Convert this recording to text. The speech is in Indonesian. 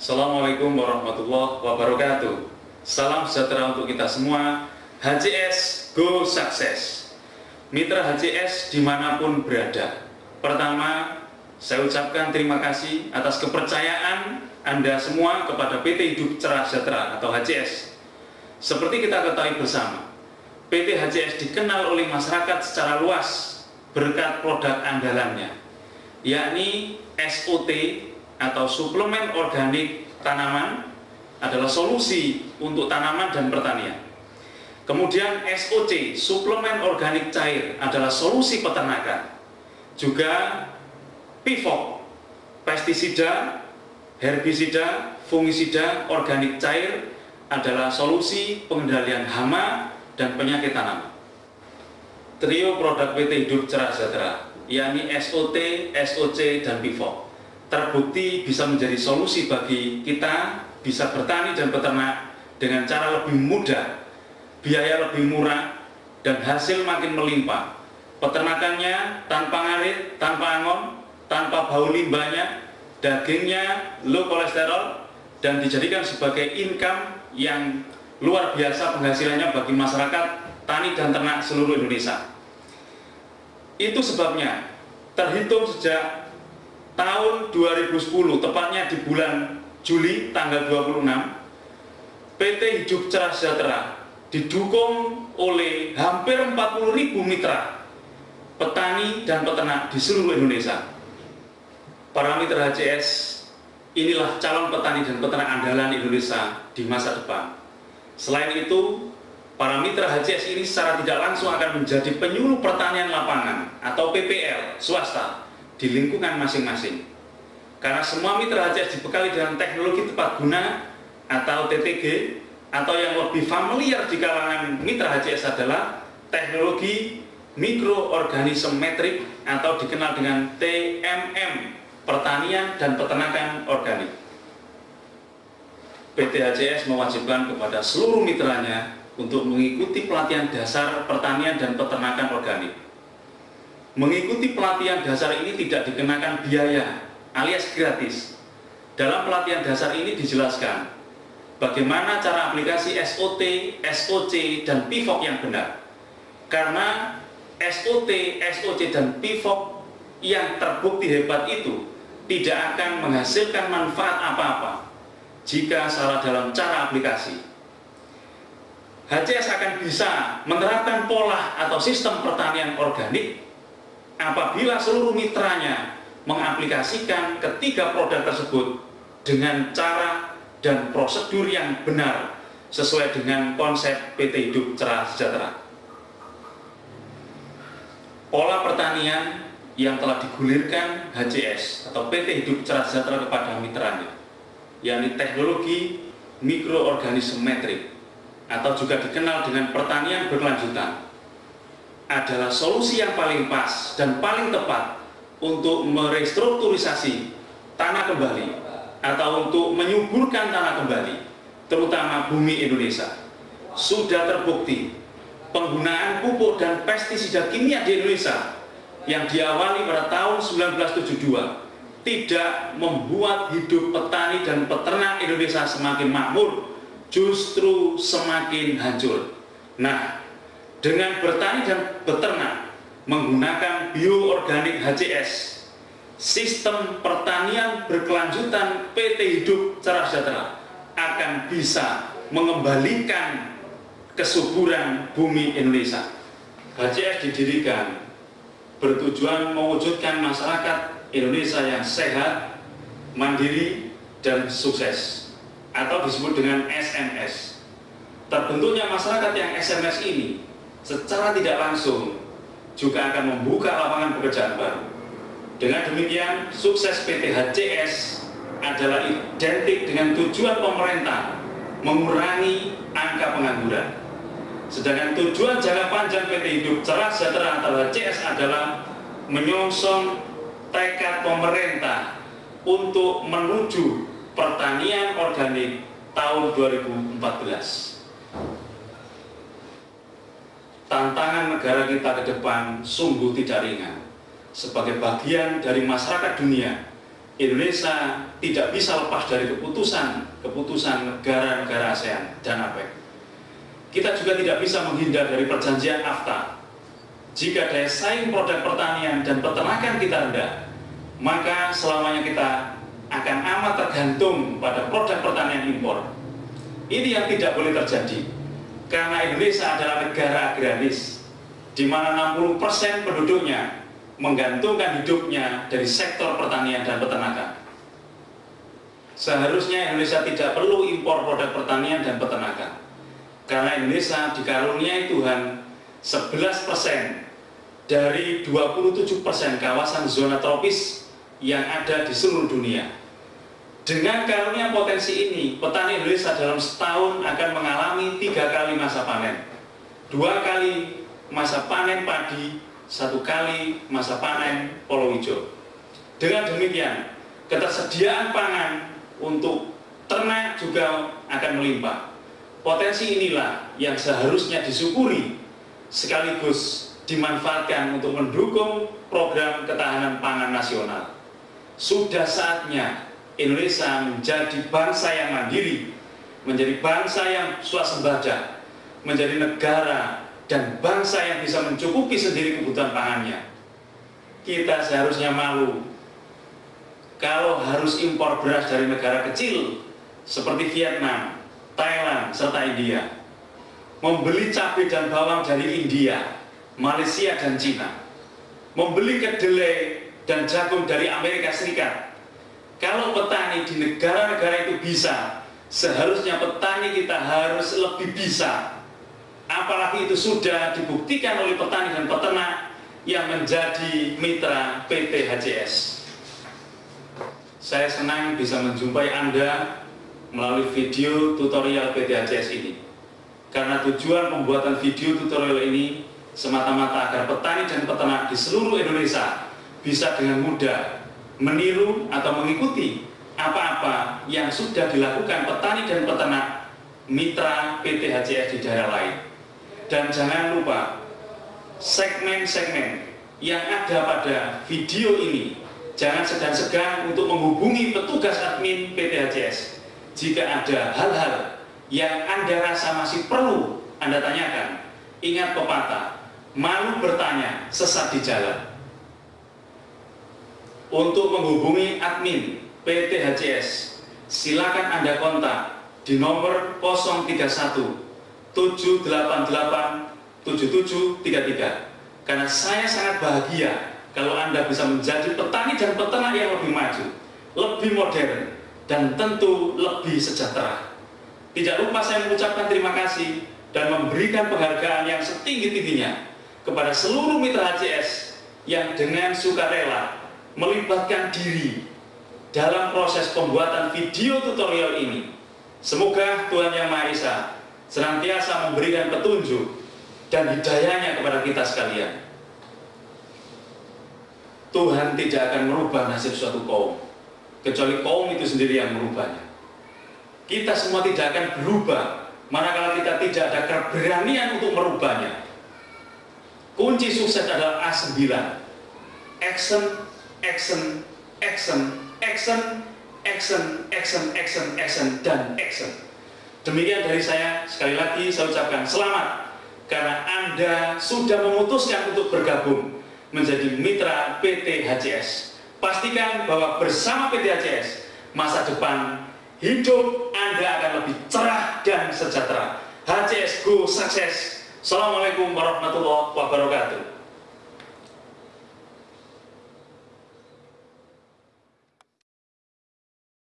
Assalamualaikum warahmatullahi wabarakatuh. Salam sejahtera untuk kita semua. HCS Go Sukses. Mitra HCS dimanapun berada. Pertama, saya ucapkan terima kasih atas kepercayaan Anda semua kepada PT Hidup Cerah Sejahtera atau HCS. Seperti kita ketahui bersama, PT HCS dikenal oleh masyarakat secara luas berkat produk andalannya, yakni SOT atau suplemen organik tanaman adalah solusi untuk tanaman dan pertanian. Kemudian SOC, suplemen organik cair, adalah solusi peternakan. Juga PIVOK, pestisida, herbisida, fungisida organik cair adalah solusi pengendalian hama dan penyakit tanaman. Trio produk PT Hidup Cerah Sejahtera, yakni SOT, SOC, dan PIVOK, terbukti bisa menjadi solusi bagi kita bisa bertani dan beternak dengan cara lebih mudah, biaya lebih murah, dan hasil makin melimpah. Peternakannya tanpa ngarit, tanpa angon, tanpa bau limbahnya, dagingnya low kolesterol, dan dijadikan sebagai income yang luar biasa penghasilannya bagi masyarakat tani dan ternak seluruh Indonesia. Itu sebabnya terhitung sejak tahun 2010, tepatnya di bulan Juli tanggal 26, PT Hidup Cerah Sejahtera didukung oleh hampir 40.000 mitra petani dan peternak di seluruh Indonesia. Para mitra HCS inilah calon petani dan peternak andalan Indonesia di masa depan. Selain itu, para mitra HCS ini secara tidak langsung akan menjadi penyuluh pertanian lapangan atau PPL swasta di lingkungan masing-masing. Karena semua mitra HCS dibekali dengan teknologi tepat guna atau TTG, atau yang lebih familiar di kalangan mitra HCS adalah teknologi mikroorganisme metrik atau dikenal dengan TMM, pertanian dan peternakan organik. PT HCS mewajibkan kepada seluruh mitranya untuk mengikuti pelatihan dasar pertanian dan peternakan organik. Mengikuti pelatihan dasar ini tidak dikenakan biaya alias gratis. Dalam pelatihan dasar ini dijelaskan bagaimana cara aplikasi SOT, SOC, dan PIVOK yang benar. Karena SOT, SOC, dan PIVOK yang terbukti hebat itu tidak akan menghasilkan manfaat apa-apa jika salah dalam cara aplikasi. HCS akan bisa menerapkan pola atau sistem pertanian organik apabila seluruh mitranya mengaplikasikan ketiga produk tersebut dengan cara dan prosedur yang benar sesuai dengan konsep PT Hidup Cerah Sejahtera. Pola pertanian yang telah digulirkan HCS atau PT Hidup Cerah Sejahtera kepada mitranya, yakni teknologi mikroorganisme metrik atau juga dikenal dengan pertanian berkelanjutan, adalah solusi yang paling pas dan paling tepat untuk merestrukturisasi tanah kembali atau untuk menyuburkan tanah kembali, terutama bumi Indonesia. Sudah terbukti penggunaan pupuk dan pestisida kimia di Indonesia yang diawali pada tahun 1972 tidak membuat hidup petani dan peternak Indonesia semakin makmur, justru semakin hancur. Nah, dengan bertani dan beternak menggunakan bioorganik HCS, sistem pertanian berkelanjutan PT Hidup Cerah Sejahtera akan bisa mengembalikan kesuburan bumi Indonesia. HCS didirikan bertujuan mewujudkan masyarakat Indonesia yang sehat, mandiri, dan sukses, atau disebut dengan SMS. Terbentuknya masyarakat yang SMS ini secara tidak langsung juga akan membuka lapangan pekerjaan baru. Dengan demikian, sukses PT HCS adalah identik dengan tujuan pemerintah mengurangi angka pengangguran. Sedangkan tujuan jangka panjang PT Hidup Cerah Sejahtera atau HCS adalah menyongsong tekad pemerintah untuk menuju pertanian organik tahun 2014. Tantangan negara kita ke depan sungguh tidak ringan. Sebagai bagian dari masyarakat dunia Indonesia tidak bisa lepas dari keputusan negara-negara ASEAN dan APEC. Kita juga tidak bisa menghindar dari perjanjian AFTA. Jika daya saing produk pertanian dan peternakan kita rendah, maka selamanya kita akan amat tergantung pada produk pertanian impor. Ini yang tidak boleh terjadi, karena Indonesia adalah negara agraris, di mana 60% penduduknya menggantungkan hidupnya dari sektor pertanian dan peternakan. Seharusnya Indonesia tidak perlu impor produk pertanian dan peternakan, karena Indonesia dikaruniai Tuhan 11% dari 27% kawasan zona tropis yang ada di seluruh dunia. Dengan karunia potensi ini, petani Indonesia dalam setahun akan mengalami 3 kali masa panen. 2 kali masa panen padi, 1 kali masa panen polo hijau. Dengan demikian, ketersediaan pangan untuk ternak juga akan melimpah. Potensi inilah yang seharusnya disyukuri sekaligus dimanfaatkan untuk mendukung program ketahanan pangan nasional. Sudah saatnya Indonesia menjadi bangsa yang mandiri, menjadi bangsa yang swasembada, menjadi negara dan bangsa yang bisa mencukupi sendiri kebutuhan pangannya. Kita seharusnya malu kalau harus impor beras dari negara kecil seperti Vietnam, Thailand, serta India, membeli cabai dan bawang dari India, Malaysia, dan Cina, membeli kedelai dan jagung dari Amerika Serikat. Kalau petani di negara-negara itu bisa, seharusnya petani kita harus lebih bisa. Apalagi itu sudah dibuktikan oleh petani dan peternak yang menjadi mitra PT HCS. Saya senang bisa menjumpai Anda melalui video tutorial PT HCS ini. Karena tujuan pembuatan video tutorial ini semata-mata agar petani dan peternak di seluruh Indonesia bisa dengan mudah meniru atau mengikuti apa-apa yang sudah dilakukan petani dan peternak mitra PT HCS di daerah lain. Dan jangan lupa, segmen-segmen yang ada pada video ini jangan segan-segan untuk menghubungi petugas admin PT HCS jika ada hal-hal yang Anda rasa masih perlu Anda tanyakan. Ingat pepatah, malu bertanya, sesat di jalan. Untuk menghubungi admin PT HCS, silakan Anda kontak di nomor 031 788 7733. Karena saya sangat bahagia kalau Anda bisa menjadi petani dan peternak yang lebih maju, lebih modern, dan tentu lebih sejahtera. Tidak lupa saya mengucapkan terima kasih dan memberikan penghargaan yang setinggi-tingginya kepada seluruh mitra HCS yang dengan sukarela melibatkan diri dalam proses pembuatan video tutorial ini. Semoga Tuhan Yang Maha Esa senantiasa memberikan petunjuk dan hidayahnya kepada kita sekalian. Tuhan tidak akan merubah nasib suatu kaum, kecuali kaum itu sendiri yang merubahnya. Kita semua tidak akan berubah manakala kita tidak ada keberanian untuk merubahnya. Kunci sukses adalah A9. Action, action, action, action, action, action, action, action, dan action. Demikian dari saya. Sekali lagi saya ucapkan selamat karena Anda sudah memutuskan untuk bergabung menjadi mitra PT HCS. Pastikan bahwa bersama PT HCS masa depan hidup Anda akan lebih cerah dan sejahtera. HCS Go Sukses. Assalamualaikum warahmatullahi wabarakatuh.